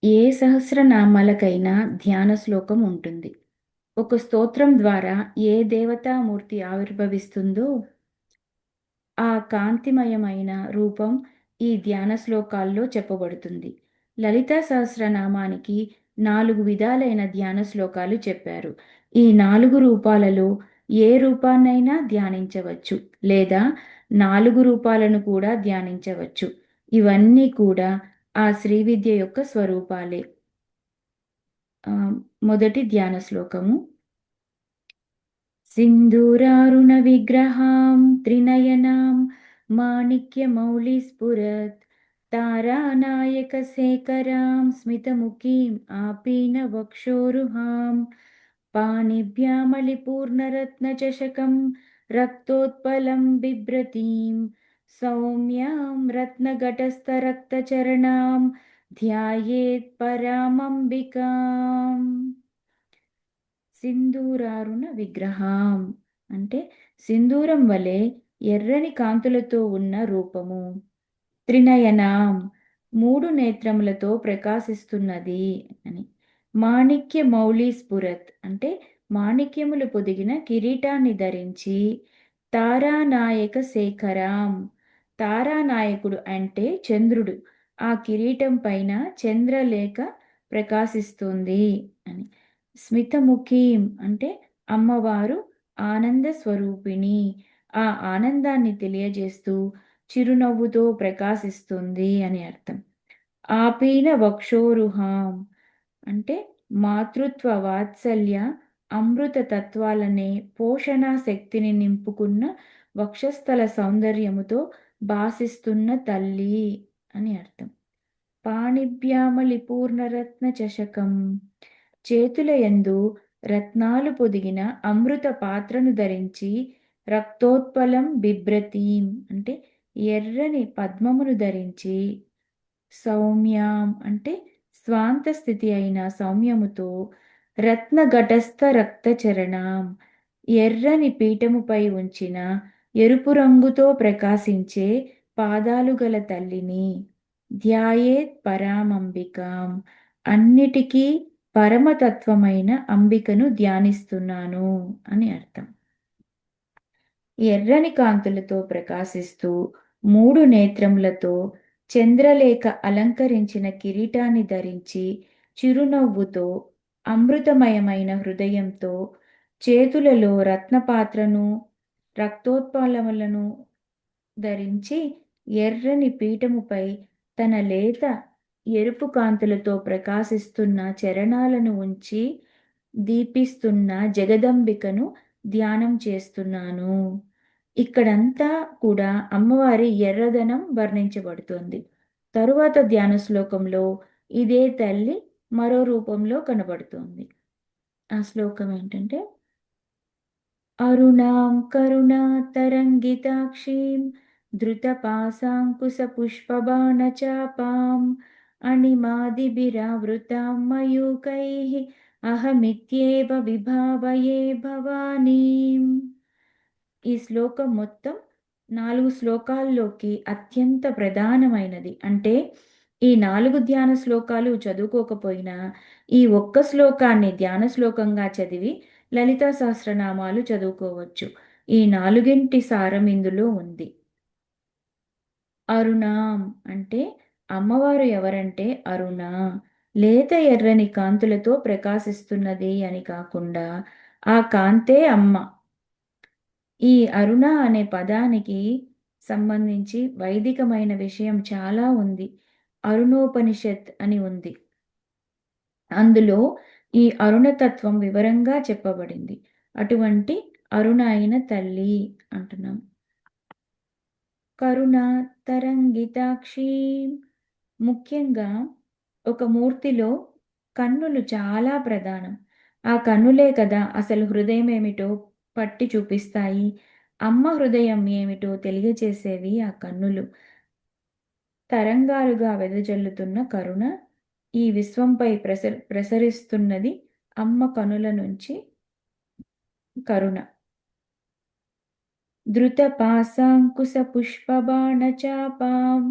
ఏ సహస్రనామాలకైనా ధ్యాన శ్లోకం ఉంటుంది. ఒక స్తోత్రం ద్వారా ఏ దేవతామూర్తి ఆవిర్భవిస్తుందో ఆ కాంతిమయమైన రూపం ఈ ధ్యాన శ్లోకాల్లో చెప్పబడుతుంది. లలితా సహస్రనామానికి 4 విధాలైన ధ్యాన శ్లోకాలు చెప్పారు. ఈ 4 రూపాలలో ఏ రూపాన్నైనా ధ్యానించవచ్చు లేదా 4 రూపాలను కూడా ధ్యానించవచ్చు. ఇవన్నీ కూడా ఆ శ్రీవిద్య యొక్క స్వరూపాలే. మొదటి ధ్యాన శ్లోకము. सिन्दूरारुणविग्रहां त्रिनयनां माणिक्यमौलिस्फुरत् तारानायकशेखरां स्मितमुखीम् आपीनवक्षोरुहां पाणिभ्यामलिपूर्णरत्नचषकं रक्तोत्पलं बिभ्रतीं सौम्यां रत्नघटस्थरक्तचरणां ध्यायेत् परामम्बिकाम्. సింధూరారుణ విగ్రహం అంటే సింధూరం వలె ఎర్రని కాంతులతో ఉన్న రూపము. త్రినయనాం 3 నేత్రములతో ప్రకాశిస్తున్నది అని. మాణిక్య మౌళి స్ఫురత్ అంటే మాణిక్యములు పొదిగిన కిరీటాన్ని ధరించి తారానాయక శేఖరాం తారానాయకుడు అంటే చంద్రుడు ఆ కిరీటం పైన చంద్రలేఖ ప్రకాశిస్తుంది అని. స్మితముఖీం అంటే అమ్మవారు ఆనంద స్వరూపిణి ఆ ఆనందాన్ని తెలియజేస్తూ చిరునవ్వుతో ప్రకాశిస్తుంది అని అర్థం. ఆపీన వక్షోరుహాం అంటే మాతృత్వ వాత్సల్య అమృత తత్వాలనే పోషణ శక్తిని నింపుకున్న వక్షస్థల సౌందర్యముతో భాసిస్తున్న తల్లి అని అర్థం. పాణిభ్యామలి పూర్ణరత్న చషకం చేతులయందు రత్నాలు పొదిగిన అమృత పాత్రను ధరించి రక్తోత్పలం బిభ్రతీం అంటే ఎర్రని పద్మమును ధరించి సౌమ్యాం అంటే స్వాంత స్థితి అయిన సౌమ్యముతో రత్నఘటస్థ రక్తచరణం ఎర్రని పీఠముపై ఉంచిన ఎరుపు రంగుతో ప్రకాశించే పాదాలు గల తల్లిని ధ్యాయేత్ పరామంబికాం అన్నిటికీ పరమతత్వమైన అంబికను ధ్యానిస్తున్నాను అని అర్థం. ఎర్రని కాంతులతో ప్రకాశిస్తూ 3 నేత్రములతో చంద్రలేఖ అలంకరించిన కిరీటాన్ని ధరించి చిరునవ్వుతో అమృతమయమైన హృదయంతో చేతులలో రత్నపాత్రను రక్తోత్పలములను ధరించి ఎర్రని పీఠముపై తన లేత ఎరుపు కాంతులతో ప్రకాశిస్తున్న చరణాలను ఉంచి దీపిస్తున్న జగదంబికను ధ్యానం చేస్తున్నాను. ఇక్కడంతా కూడా అమ్మవారి ఎర్రదనం వర్ణించబడుతోంది. తరువాత ధ్యాన శ్లోకంలో ఇదే తల్లి మరో రూపంలో కనబడుతోంది. ఆ శ్లోకం ఏంటంటే అరుణాం కరుణాతరంగితాక్షీం ధృతపాశాంకుశపుష్పబాణచాపాం అణిమాదిభిరావృతాం మయూకైః అహమిత్యేవ విభావయే భవానీం. ఈ శ్లోకం మొత్తం 4 శ్లోకాల్లోకి అత్యంత ప్రధానమైనది. అంటే ఈ 4 ధ్యాన శ్లోకాలు చదువుకోకపోయినా ఈ ఒక్క శ్లోకాన్ని ధ్యాన శ్లోకంగా చదివి లలితా సహస్రనామాలు చదువుకోవచ్చు. ఈ 4ంటి సారం ఇందులో ఉంది. అరుణాం అంటే అమ్మవారు ఎవరంటే అరుణ లేత ఎర్రని కాంతులతో ప్రకాశిస్తున్నది అని కాకుండా ఆ కాంతే అమ్మ. ఈ అరుణ అనే పదానికి సంబంధించి వైదికమైన విషయం చాలా ఉంది. అరుణోపనిషత్ అని ఉంది. అందులో ఈ అరుణతత్వం వివరంగా చెప్పబడింది. అటువంటి అరుణ అయిన తల్లి అంటున్నాం. కరుణ తరంగితాక్షి ముఖ్యంగా ఒక మూర్తిలో కన్నులు చాలా ప్రధానం. ఆ కన్నులే కదా అసలు హృదయం ఏమిటో పట్టి చూపిస్తాయి. అమ్మ హృదయం ఏమిటో తెలియజేసేవి ఆ కన్నులు. తరంగాలుగా వెదజల్లుతున్న కరుణ ఈ విశ్వంపై ప్రసరిస్తున్నది అమ్మ కనుల నుంచి కరుణ. ధృత పాశాంకుశ పుష్పబాణచాపాం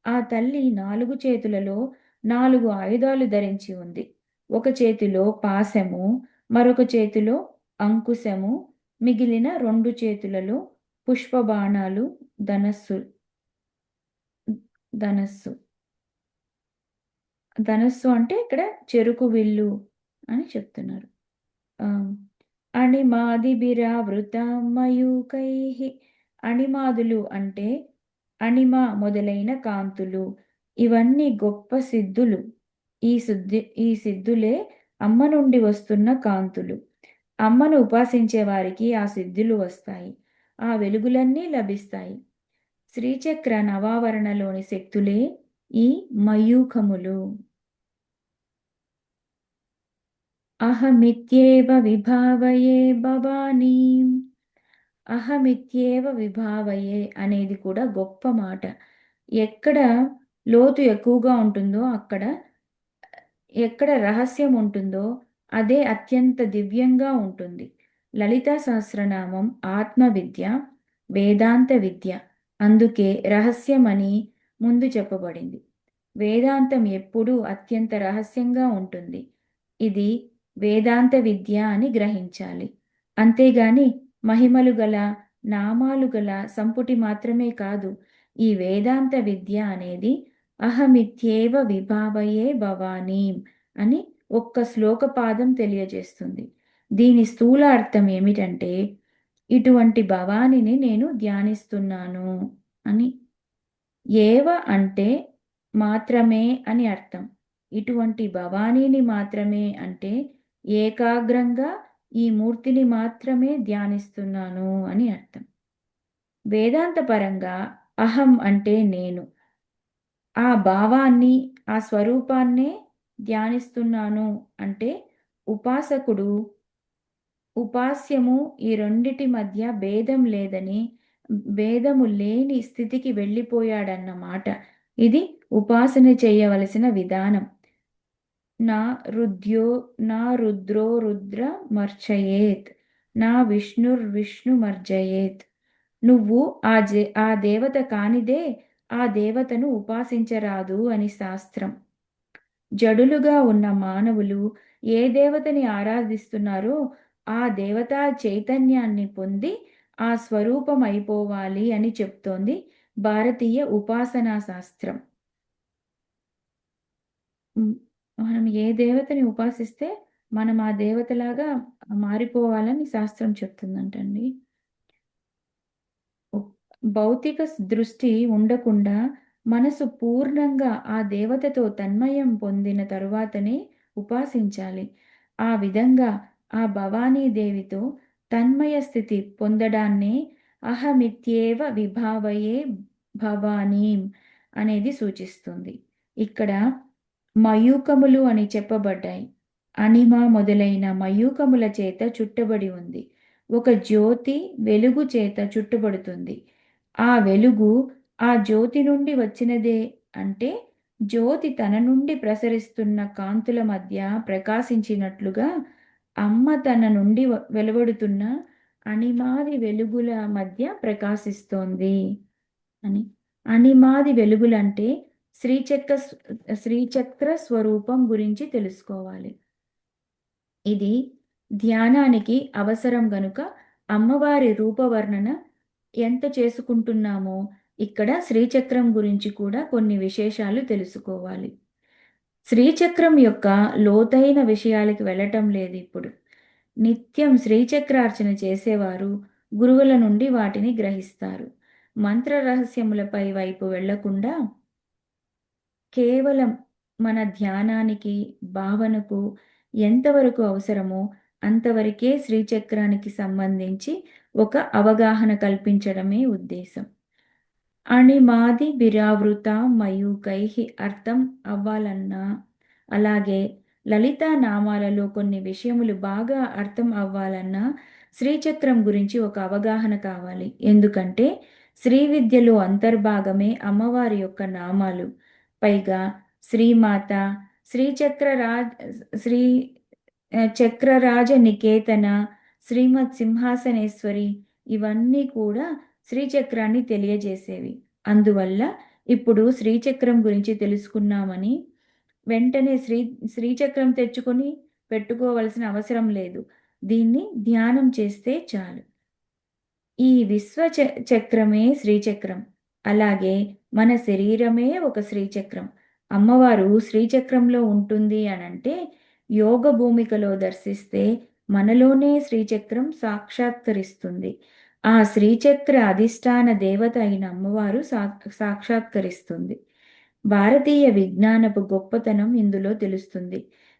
ఆ తల్లి 4 చేతులలో 4 ఆయుధాలు ధరించి ఉంది. ఒక చేతిలో పాశము, మరొక చేతిలో అంకుశము, మిగిలిన 2 చేతులలో పుష్పబాణాలు, ధనస్సు ధనస్సు. ధనస్సు అంటే ఇక్కడ చెరుకు విల్లు అని చెప్తున్నారు. ఆ! అణిమాదిభిరావృతాం మయూకైః. అణిమాదులు అంటే అణిమ మొదలైన కాంతులు. ఇవన్నీ గొప్ప సిద్ధులు. ఈ సిద్ధులే అమ్మ నుండి వస్తున్న కాంతులు. అమ్మను ఉపాసించే వారికి ఆ సిద్ధులు వస్తాయి. ఆ వెలుగులన్నీ లభిస్తాయి. శ్రీచక్ర నవావరణలోని శక్తులే ఈ మయూఖములు. అహమిత్యేవ విభావయే భవానీం. అహమిత్యేవ విభావయే అనేది కూడా గొప్ప మాట. ఎక్కడ లోతు ఎక్కువగా ఉంటుందో ఎక్కడ రహస్యం ఉంటుందో అదే అత్యంత దివ్యంగా ఉంటుంది. లలితా సహస్రనామం ఆత్మ విద్య, వేదాంత విద్య. అందుకే రహస్యమని ముందు చెప్పబడింది. వేదాంతం ఎప్పుడూ అత్యంత రహస్యంగా ఉంటుంది. ఇది వేదాంత విద్య అని గ్రహించాలి. అంతేగాని మహిమలు గల, నామాలు గల సంపుటి మాత్రమే కాదు. ఈ వేదాంత విద్య అనేది అహమిత్యేవ విభావయే భవానీం అని ఒక్క శ్లోకపాదం తెలియజేస్తుంది. దీని స్థూల అర్థం ఏమిటంటే, ఇటువంటి భవానిని నేను ధ్యానిస్తున్నాను అని. ఏవ అంటే మాత్రమే అని అర్థం. ఇటువంటి భవానీని మాత్రమే అంటే ఏకాగ్రంగా ఈ మూర్తిని మాత్రమే ధ్యానిస్తున్నాను అని అర్థం. వేదాంతపరంగా అహం అంటే నేను. ఆ భావాన్ని, ఆ స్వరూపాన్నే ధ్యానిస్తున్నాను అంటే ఉపాసకుడు ఉపాస్యము ఈ రెండిటి మధ్య భేదము లేని స్థితికి వెళ్ళిపోయాడన్నమాట. ఇది ఉపాసన చేయవలసిన విధానం. నా నా రుద్రో రుద్రమర్చయేత్, నా విష్ణుర్విష్ణుమర్జయేత్. నువ్వు ఆ దేవత కానిదే ఆ దేవతను ఉపాసించరాదు అని శాస్త్రం. జడులుగా ఉన్న మానవులు ఏ దేవతని ఆరాధిస్తున్నారో ఆ దేవతా చైతన్యాన్ని పొంది ఆ స్వరూపం అయిపోవాలి అని చెప్తోంది భారతీయ ఉపాసనా శాస్త్రం. మనం ఏ దేవతని ఉపాసిస్తే మనం ఆ దేవతలాగా మారిపోవాలని శాస్త్రం చెప్తుందంటండి. భౌతిక దృష్టి ఉండకుండా మనసు పూర్ణంగా ఆ దేవతతో తన్మయం పొందిన తరువాతనే ఉపాసించాలి. ఆ విధంగా ఆ భవానీదేవితో తన్మయ స్థితి పొందడాన్నే అహమిత్యేవ విభావయే భవానీం అనేది సూచిస్తుంది. ఇక్కడ మయూకములు అని చెప్పబడ్డాయి. అణిమ మొదలైన మయూకముల చేత చుట్టబడి ఉంది. ఒక జ్యోతి వెలుగు చేత చుట్టబడుతుంది. ఆ వెలుగు ఆ జ్యోతి నుండి వచ్చినదే అంటే జ్యోతి తన నుండి ప్రసరిస్తున్న కాంతుల మధ్య ప్రకాశించినట్లుగా అమ్మ తన నుండి వెలువడుతున్న అణిమాది వెలుగుల మధ్య ప్రకాశిస్తోంది అని. అణిమాది వెలుగులంటే శ్రీచక్ర స్వరూపం గురించి తెలుసుకోవాలి. ఇది ధ్యానానికి అవసరం గనుక అమ్మవారి రూపవర్ణన ఎంత చేసుకుంటున్నామో ఇక్కడ శ్రీచక్రం గురించి కూడా కొన్ని విశేషాలు తెలుసుకోవాలి. శ్రీచక్రం యొక్క లోతైన విషయాలకి వెళ్ళటం లేదు ఇప్పుడు. నిత్యం శ్రీచక్రార్చన చేసేవారు గురువుల నుండి వాటిని గ్రహిస్తారు. మంత్ర రహస్యములపై వైపు వెళ్లకుండా కేవలం మన ధ్యానానికి, భావనకు ఎంతవరకు అవసరమో అంతవరకే శ్రీచక్రానికి సంబంధించి ఒక అవగాహన కల్పించడమే ఉద్దేశం. అణిమాది విరావృత మయూకైః అర్థం అవ్వాలన్నా, అలాగే లలితా నామాలలో కొన్ని విషయములు బాగా అర్థం అవ్వాలన్నా శ్రీచక్రం గురించి ఒక అవగాహన కావాలి. ఎందుకంటే శ్రీ విద్యలో అంతర్భాగమే అమ్మవారి యొక్క నామాలు. పైగా శ్రీమాత, శ్రీచక్రరాజ్ శ్రీ చక్రరాజ నికేతన, శ్రీమత్ సింహాసనేశ్వరి ఇవన్నీ కూడా శ్రీచక్రాన్ని తెలియజేసేవి. అందువల్ల ఇప్పుడు శ్రీచక్రం గురించి తెలుసుకున్నామని వెంటనే శ్రీచక్రం తెచ్చుకొని పెట్టుకోవలసిన అవసరం లేదు. దీన్ని ధ్యానం చేస్తే చాలు. ఈ చక్రమే శ్రీచక్రం. అలాగే మన శరీరమే ఒక శ్రీచక్రం. అమ్మవారు శ్రీచక్రంలో ఉంటుంది అనంటే యోగ భూమికలో దర్శిస్తే మనలోనే శ్రీచక్రం సాక్షాత్కరిస్తుంది. ఆ శ్రీచక్ర అధిష్టాన దేవత అయిన అమ్మవారు సాక్షాత్కరిస్తుంది. భారతీయ విజ్ఞానపు గొప్పతనం ఇందులో తెలుస్తుంది.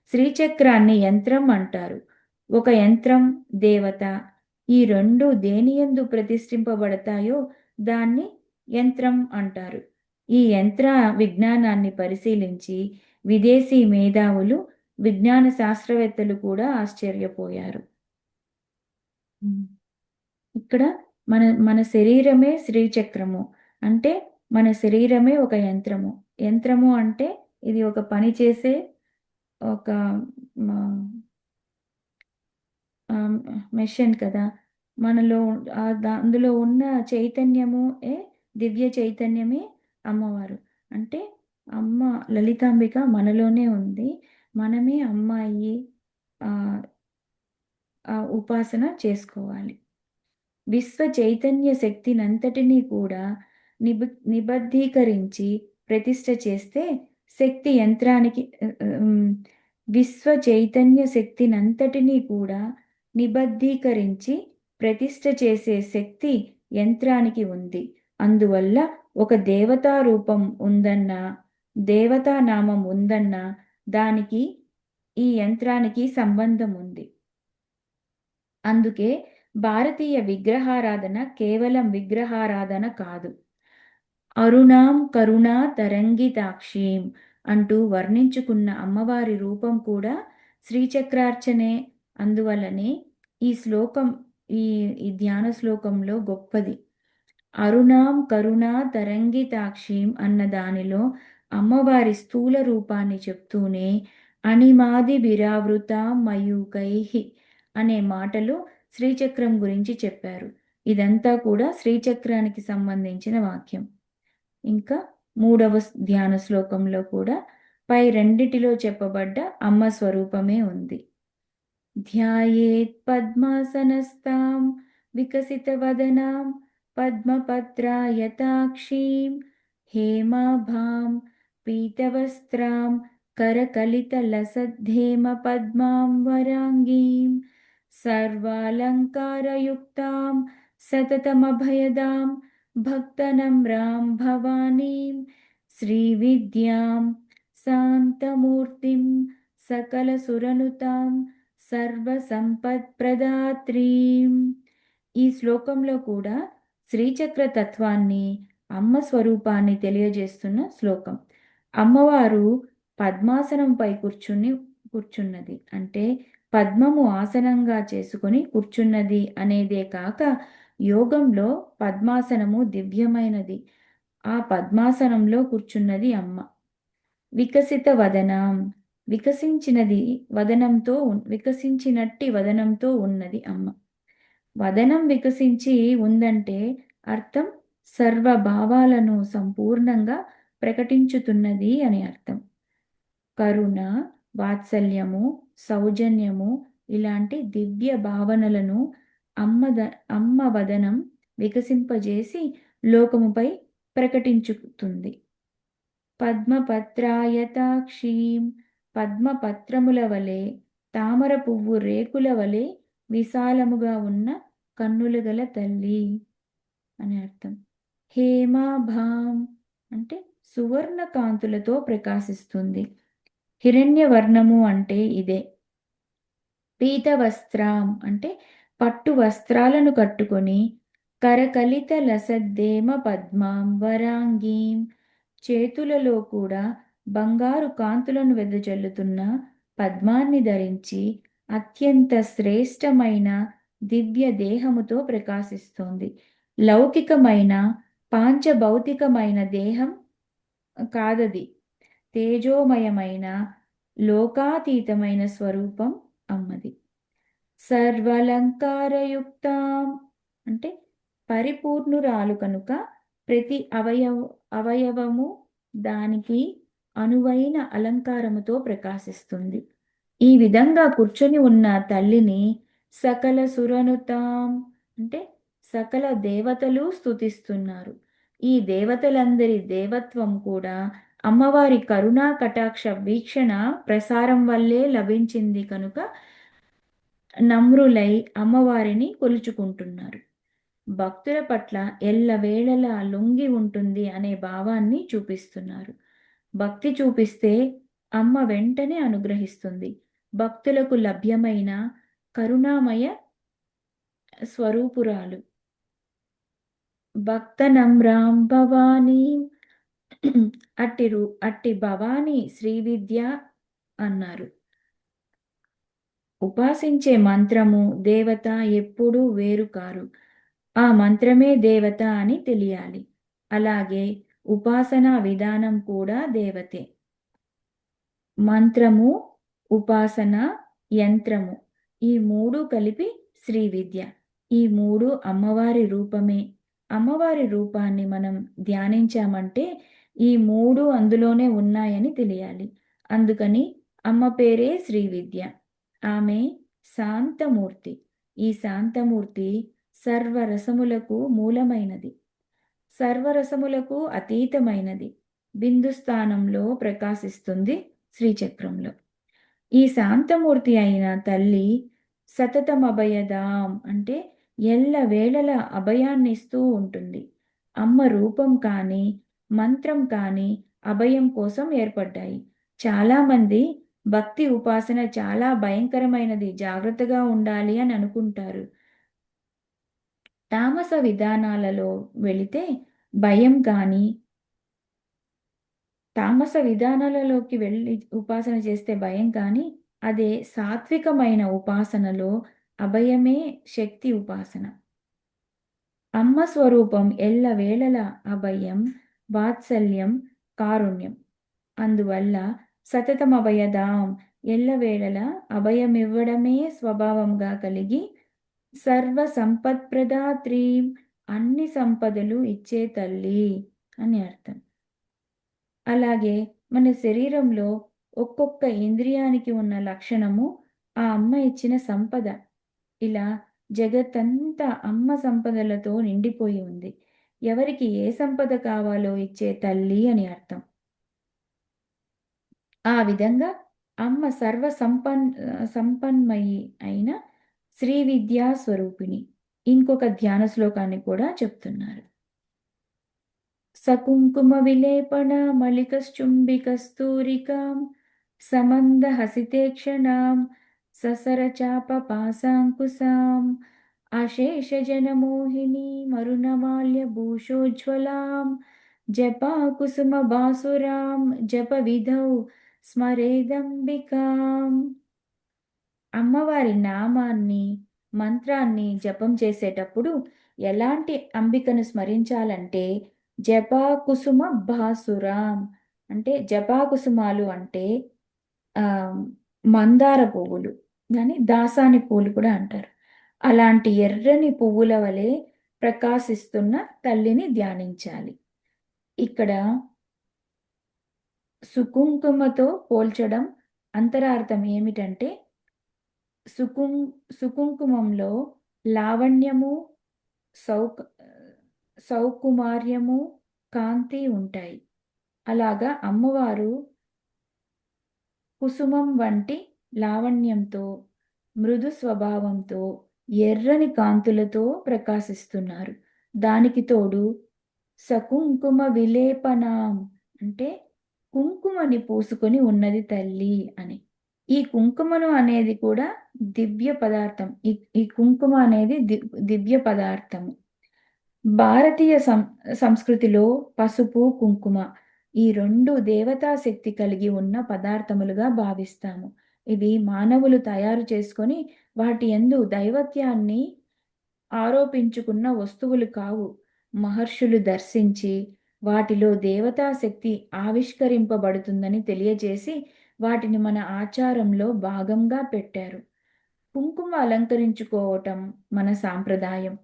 శ్రీచక్రాన్ని యంత్రం అంటారు. ఒక యంత్రం, దేవత, ఈ రెండు దేనియందు ప్రతిష్ఠింపబడతాయో దాన్ని యంత్రం అంటారు. ఈ యంత్ర విజ్ఞానాన్ని పరిశీలించి విదేశీ మేధావులు, విజ్ఞాన శాస్త్రవేత్తలు కూడా ఆశ్చర్యపోయారు. ఇక్కడ మన మన శరీరమే శ్రీచక్రము అంటే మన శరీరమే ఒక యంత్రము. యంత్రము అంటే ఇది ఒక పని చేసే ఒక మెషిన్ కదా. మనలో అందులో ఉన్న చైతన్యము దివ్య చైతన్యమే అమ్మవారు. అంటే అమ్మ లలితాంబిక మనలోనే ఉంది. మనమే అమ్మాయి ఉపాసన చేసుకోవాలి. విశ్వ చైతన్య శక్తినంతటినీ కూడా నిబద్ధీకరించి ప్రతిష్ఠ చేస్తే శక్తి యంత్రానికి విశ్వ చైతన్య శక్తినంతటినీ కూడా నిబద్ధీకరించి ప్రతిష్ఠ చేసే శక్తి యంత్రానికి ఉంది. అందువల్ల ఒక దేవతా రూపం ఉందన్నా, దేవతా నామం ఉందన్నా దానికి ఈ యంత్రానికి సంబంధం ఉంది. అందుకే భారతీయ విగ్రహారాధన కేవలం విగ్రహారాధన కాదు. అరుణాం కరుణా తరంగితాక్షీం అంటూ వర్ణించుకున్న అమ్మవారి రూపం కూడా శ్రీచక్రార్చనే. అందువల్లనే ఈ శ్లోకం ఈ ధ్యాన శ్లోకంలో గొప్పది. అరుణాం కరుణా తరంగితాక్షీం అన్న దానిలో అమ్మవారి స్థూల రూపాన్ని చెప్తూనే అణిమాది విరావృత మయూకైహి అనే మాటలు శ్రీచక్రం గురించి చెప్పారు. ఇదంతా కూడా శ్రీచక్రానికి సంబంధించిన వాక్యం. ఇంకా 3వ ధ్యాన శ్లోకంలో కూడా పై రెండిటిలో చెప్పబడ్డ అమ్మ స్వరూపమే ఉంది. ధ్యాయేత్ పద్మాసనస్తాం వికసితవదనాం పద్మపత్రాయతాక్షీం హేమాభాం పీతవస్త్రాం కరకలితలసద్ధేమ పద్మాం వరాంగీం సర్వాలంకారయుక్తాం సతతమభయదాం భక్తనమ్రాం భవానీం శ్రీవిద్యాం శాంతమూర్తిం సకలసురనుతాం సర్వసంపత్ప్రదాత్రీం. ఈ శ్లోకంలో కూడా శ్రీచక్ర తత్వాన్ని, అమ్మ స్వరూపాన్ని తెలియజేస్తున్న శ్లోకం. అమ్మవారు పద్మాసనంపై కూర్చున్నది అంటే పద్మము ఆసనంగా చేసుకొని కూర్చున్నది అనేదే కాక యోగంలో పద్మాసనము దివ్యమైనది. ఆ పద్మాసనంలో కూర్చున్నది అమ్మ. వికసిత వదనం, వికసించినట్టి వదనంతో ఉన్నది అమ్మ. వదనం వికసించి ఉందంటే అర్థం సర్వభావాలను సంపూర్ణంగా ప్రకటించుతున్నది అని అర్థం. కరుణ, వాత్సల్యము, సౌజన్యము ఇలాంటి దివ్య భావనలను అమ్మ వదనం వికసింపజేసి లోకముపై ప్రకటించుతుంది. పద్మపత్రాయతాక్షీం, పద్మపత్రముల వలె, తామర పువ్వు రేకుల వలె విశాలముగా ఉన్న కన్నులు గల తల్లి అని అర్థం. హేమాభాం అంటే సువర్ణ కాంతులతో ప్రకాశిస్తుంది. హిరణ్యవర్ణము అంటే ఇదే. పీతవస్త్రాం అంటే పట్టు వస్త్రాలను కట్టుకొని, కరకలిత లసద్దేమ పద్మాం వరాంగీం చేతులలో కూడా బంగారు కాంతులను వెదజల్లుతున్న పద్మాన్ని ధరించి అత్యంత శ్రేష్టమైన దివ్య దేహముతో ప్రకాశిస్తోంది. లౌకికమైన పాంచభౌతికమైన దేహం కాదది. తేజోమయమైన లోకాతీతమైన స్వరూపం అమ్మది. సర్వలంకారయుక్తాం అంటే పరిపూర్ణురాలు కనుక ప్రతి అవయవము దానికి అనువైన అలంకారముతో ప్రకాశిస్తుంది. ఈ విధంగా కూర్చొని ఉన్న తల్లిని సకల సురనుతాం అంటే సకల దేవతలు స్తుతిస్తున్నారు. ఈ దేవతలందరి దేవత్వం కూడా అమ్మవారి కరుణా కటాక్ష వీక్షణ ప్రసారం వల్లే లభించింది కనుక నమ్రులై అమ్మవారిని కొలుచుకుంటున్నారు. భక్తుల పట్ల ఎల్లవేళలా లొంగి ఉంటుంది అనే భావాన్ని చూపిస్తున్నారు. భక్తి చూపిస్తే అమ్మ వెంటనే అనుగ్రహిస్తుంది. భక్తులకు లభ్యమైన కరుణామయ స్వరూపురాలు. భక్త నమ్రాం భవానీ అట్టి భవానీ శ్రీవిద్య అన్నారు. ఉపాసించే మంత్రము దేవత ఎప్పుడూ వేరు కారు. ఆ మంత్రమే దేవత అని తెలియాలి. అలాగే ఉపాసనా విధానం కూడా దేవతే. మంత్రము, ఉపాసన, యంత్రము ఈ మూడు కలిపి శ్రీ విద్య. ఈ మూడు అమ్మవారి రూపమే. అమ్మవారి రూపాన్ని మనం ధ్యానించామంటే ఈ మూడు అందులోనే ఉన్నాయని తెలియాలి. అందుకని అమ్మ పేరే శ్రీ విద్య. ఆమె శాంతమూర్తి. ఈ శాంతమూర్తి సర్వరసములకు మూలమైనది, సర్వరసములకు అతీతమైనది. బిందు స్థానంలో ప్రకాశిస్తుంది శ్రీచక్రంలో. ఈ శాంతమూర్తి అయిన తల్లి సతతమభయదాం అంటే ఎల్లవేళల అభయాన్నిస్తూ ఉంటుంది. అమ్మ రూపం కానీ మంత్రం కానీ అభయం కోసం ఏర్పడ్డాయి. చాలామంది భక్తి ఉపాసన చాలా భయంకరమైనది, జాగ్రత్తగా ఉండాలి అని అనుకుంటారు. తామస విధానాలలో వెళితే భయం కానీ, తామస విధానాలలోకి వెళ్ళి ఉపాసన చేస్తే భయం కానీ, అదే సాత్వికమైన ఉపాసనలో అభయమే శక్తి ఉపాసన. అమ్మ స్వరూపం ఎల్లవేళల అభయం, వాత్సల్యం, కారుణ్యం. అందువల్ల సతతమభయదాం ఎల్లవేళల అభయమివ్వడమే స్వభావంగా కలిగి సర్వ సంపత్ప్రదాత్రీం అన్ని సంపదలు ఇచ్చే తల్లి అని అర్థం. అలాగే మన శరీరంలో ఒక్కొక్క ఇంద్రియానికి ఉన్న లక్షణము ఆ అమ్మ ఇచ్చిన సంపద. ఇలా జగత్తంతా అమ్మ సంపదలతో నిండిపోయి ఉంది. ఎవరికి ఏ సంపద కావాలో ఇచ్చే తల్లి అని అర్థం. ఆ విధంగా అమ్మ సంపన్మయి అయిన శ్రీ విద్యా స్వరూపిణి. ఇంకొక ధ్యాన శ్లోకాన్ని కూడా చెప్తున్నారు. సకుంకుమ విలేపన మలికశ్చుంబికస్తూరికాం సమందహసితే క్షణాం ససర చాప పాశాంకుశాం అశేషజనమోహిని మరుణమాల్య భూషోజ్వలాం జపా కుసుమ బాసురాం జప విధౌ స్మరేదంబికాం. అమ్మవారి నామాన్ని మంత్రాన్ని జపం చేసేటప్పుడు ఎలాంటి అంబికను స్మరించాలంటే జపా కుసుమ భాసురాం అంటే జపా కుసుమాలు అంటే మందార పువ్వులు కానీ దాసాని పువ్వులు కూడా అంటారు. అలాంటి ఎర్రని పువ్వుల వలె ప్రకాశిస్తున్న తల్లిని ధ్యానించాలి. ఇక్కడ సుకుంకుమతో పోల్చడం అంతరార్థం ఏమిటంటే సుకుంకుమంలో లావణ్యము, సౌకుమార్యము, కాంతి ఉంటాయి. అలాగా అమ్మవారు కుసుమం వంటి లావణ్యంతో, మృదు స్వభావంతో, ఎర్రని కాంతులతో ప్రకాశిస్తున్నారు. దానికి తోడు సకుంకుమ విలేపనాం అంటే కుంకుమని పూసుకొని ఉన్నది తల్లి అని. ఈ కుంకుమను అనేది కూడా దివ్య పదార్థం. ఈ కుంకుమ అనేది దివ్య పదార్థము. భారతీయ సంస్కృతిలో పసుపు, కుంకుమ ఈ రెండు దేవతా శక్తి కలిగి ఉన్న పదార్థములుగా భావిస్తాము. ఇవి మానవులు తయారు చేసుకొని వాటి యందు దైవత్యాన్ని ఆరోపించుకున్న వస్తువులు కావు. మహర్షులు దర్శించి వాటిలో దేవతా శక్తి ఆవిష్కరింపబడుతుందని తెలియజేసి వాటిని మన ఆచారంలో భాగంగా పెట్టారు. కుంకుమ అలంకరించుకోవటం మన సాంప్రదాయం.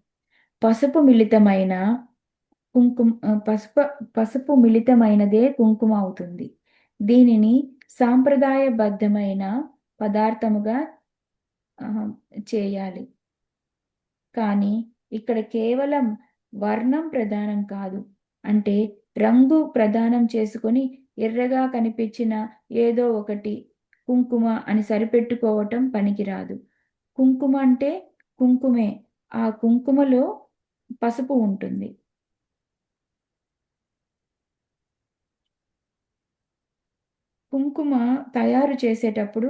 పసుపు మిళితమైనదే కుంకుమ అవుతుంది. దీనిని సాంప్రదాయబద్ధమైన పదార్థముగా చేయాలి. కానీ ఇక్కడ కేవలం వర్ణం ప్రధానం కాదు. అంటే రంగు ప్రదానం చేసుకొని ఎర్రగా కనిపించిన ఏదో ఒకటి కుంకుమ అని సరిపెట్టుకోవటం పనికిరాదు. కుంకుమ అంటే కుంకుమే. ఆ కుంకుమలో పసుపు ఉంటుంది. కుంకుమ తయారు చేసేటప్పుడు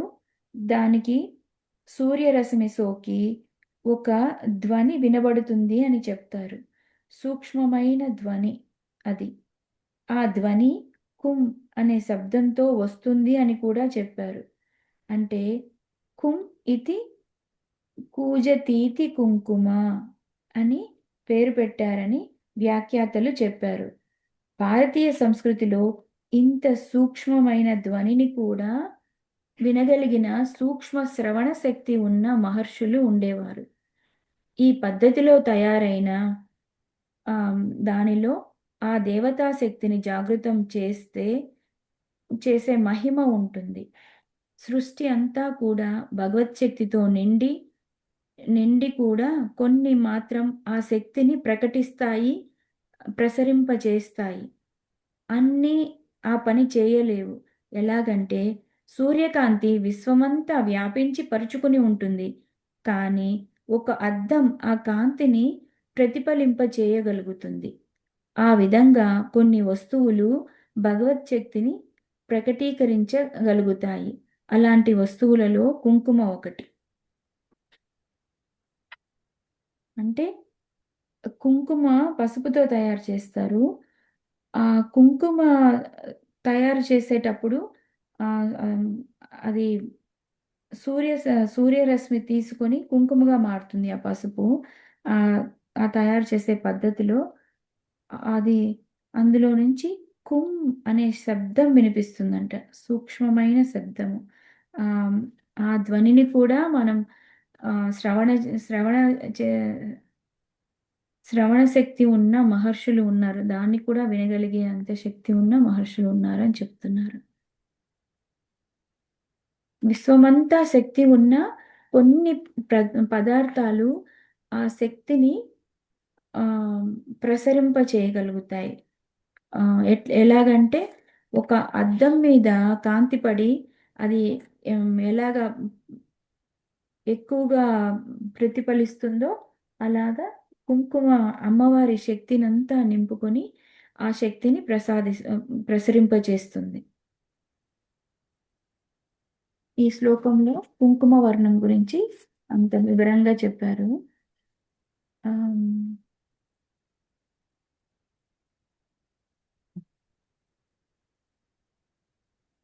దానికి సూర్యరశ్మి సోకి ఒక ధ్వని వినబడుతుంది అని చెప్తారు. సూక్ష్మమైన ధ్వని అది. ఆ ధ్వని కుం అనే శబ్దంతో వస్తుంది అని కూడా చెప్పారు. అంటే కుం ఇతి కూజతీతి కుంకుమ అని పేరు పెట్టారని వ్యాఖ్యాతలు చెప్పారు. భారతీయ సంస్కృతిలో ఇంత సూక్ష్మమైన ధ్వనిని కూడా వినగలిగిన సూక్ష్మ శ్రవణ శక్తి ఉన్న మహర్షులు ఉండేవారు. ఈ పద్ధతిలో తయారైన దానిలో ఆ దేవతా శక్తిని జాగృతం చేసే మహిమ ఉంటుంది. సృష్టి అంతా కూడా భగవత్ శక్తితో నిండి కూడా కొన్ని మాత్రం ఆ శక్తిని ప్రకటిస్తాయి, ప్రసరింపజేస్తాయి. అన్నీ ఆ పని చేయలేవు. ఎలాగంటే సూర్యకాంతి విశ్వమంతా వ్యాపించి పరుచుకుని ఉంటుంది. కానీ ఒక అద్దం ఆ కాంతిని ప్రతిఫలింప చేయగలుగుతుంది. ఆ విధంగా కొన్ని వస్తువులు భగవత్ శక్తిని ప్రకటీకరించగలుగుతాయి. అలాంటి వస్తువులలో కుంకుమ ఒకటి. అంటే కుంకుమ పసుపుతో తయారు చేస్తారు. ఆ కుంకుమ తయారు చేసేటప్పుడు ఆహ్, ఆహ్, అది సూర్యరశ్మి తీసుకొని కుంకుమగా మారుతుంది ఆ పసుపు. ఆహ్, ఆ తయారు చేసే పద్ధతిలో అది అందులో నుంచి కుం అనే శబ్దం వినిపిస్తుందంట. సూక్ష్మమైన శబ్దము. ఆహ్, ఆ ధ్వనిని కూడా మనం శ్రవణ శ్రవణ చే శ్రవణ శక్తి ఉన్న మహర్షులు ఉన్నారు. దాన్ని కూడా వినగలిగే అంత శక్తి ఉన్న మహర్షులు ఉన్నారని చెప్తున్నారు. విశ్వమంతా శక్తి ఉన్న కొన్ని ప్ర పదార్థాలు ఆ శక్తిని ఆహ్, ప్రసరింప చేయగలుగుతాయి. ఎలాగంటే ఒక అద్దం మీద కాంతి పడి అది ఎలాగా ఎక్కువగా ప్రతిఫలిస్తుందో అలాగా కుంకుమ అమ్మవారి శక్తినంతా నింపుకొని ఆ శక్తిని ప్రసరింపజేస్తుంది. ఈ శ్లోకంలో కుంకుమ వర్ణం గురించి అంత వివరంగా చెప్పారు. ఆహ్